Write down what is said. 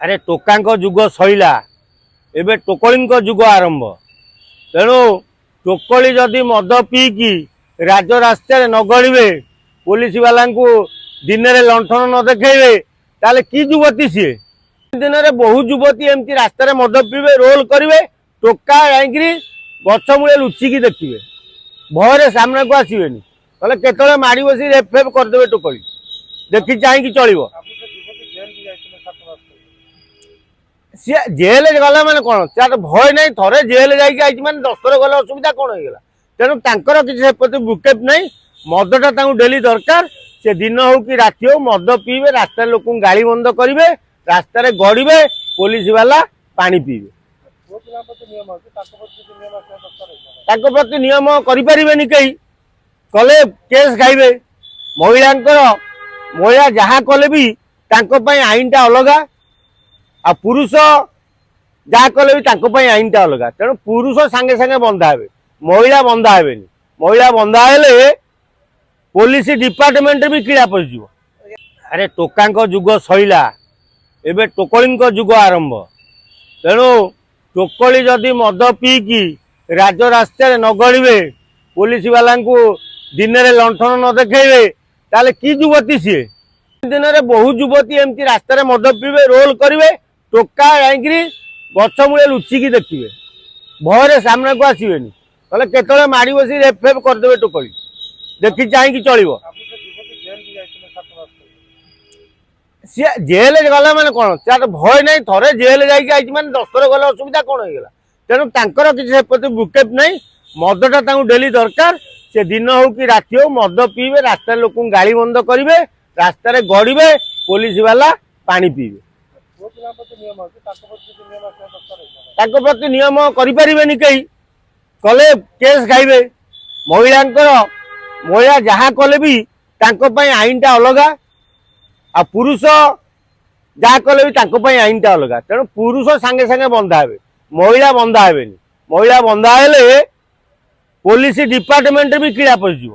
अरे टोका जुग सैला एबे टोकली जुग आरंभ। तेणु टोकली जदि मद पीकी राजरास्तार न गड़े पुलिस वाला दिन में लंठन न देखेबे ताले कि युवती सी दिन में बहु युवती एमती रास्तार मद पीबे रोल करेंगे टोका जाकि गछ मूले लुचिकी देखिए भय सामना को आसबे ना केतले माड़ बसी रेफेफ करदे टोकली देखी चाहिए चलो सी जेल गला मैंने कौन तार भय ना थे जेल जाइए मैंने 10 थर गले असुविधा कौन होगा। तेणु तांकर किसी प्रति बुकेप नहीं मदटा डेली दरकार से दिन हो कि राति हो मद पीबे रास्ता लोक गाड़ी बंद करेंगे रास्तार गड़े पुलिस वाला पानी पीबे प्रति नियम करें कई कले केस खाइबे महिला जहाँ कले भी आईन टा अलग आ पुरुष जहाँ कले भी आईन टा अलग। तेणु पुरुष सांगे सांगे बंधा हे महिला बंधा हे महिला बंधा हेले पुलिस डिपार्टमेंट भी किड़ा पशि। अरे टोका जुग सैला एबे टोकली जुग आरंभ। तेणु टोकली जदि मद पीकी राजरास्तार न गड़े पुलिस वाला दिन में लंठन न देखेबे ताले कि युवती सी दिन में बहु युवती एमती रास्तार मद पीबे रोल करेंगे टोका जाकि गछ मूले लुचिकी देखिए भय सामना को आसबे ना केतले माड़ बसी रेफेफ करदे टोकली देखी चाहिए चलो सी जेल गला मैंने कौन तार भय ना थे जेल जाइए मैंने 10 थर गले असुविधा कौन होगा। तेणु तांकर किसी प्रति बुकेप नहीं मदटा डेली दरकार से दिन हो कि राति हो मद पीबे रास्ता लोक गाड़ी बंद करेंगे रास्तार गड़े पुलिस वाला पानी पीबे प्रति नियम करें कई कले केस खाइबे महिला जहाँ कले भी आईन टा अलग आ पुरुष जहाँ कले भी आईन टा अलग। तेणु पुरुष सांगे सांगे बंधा हे महिला बंधा हे महिला बंधा हेले पुलिस डिपार्टमेंट भी किड़ा पशि।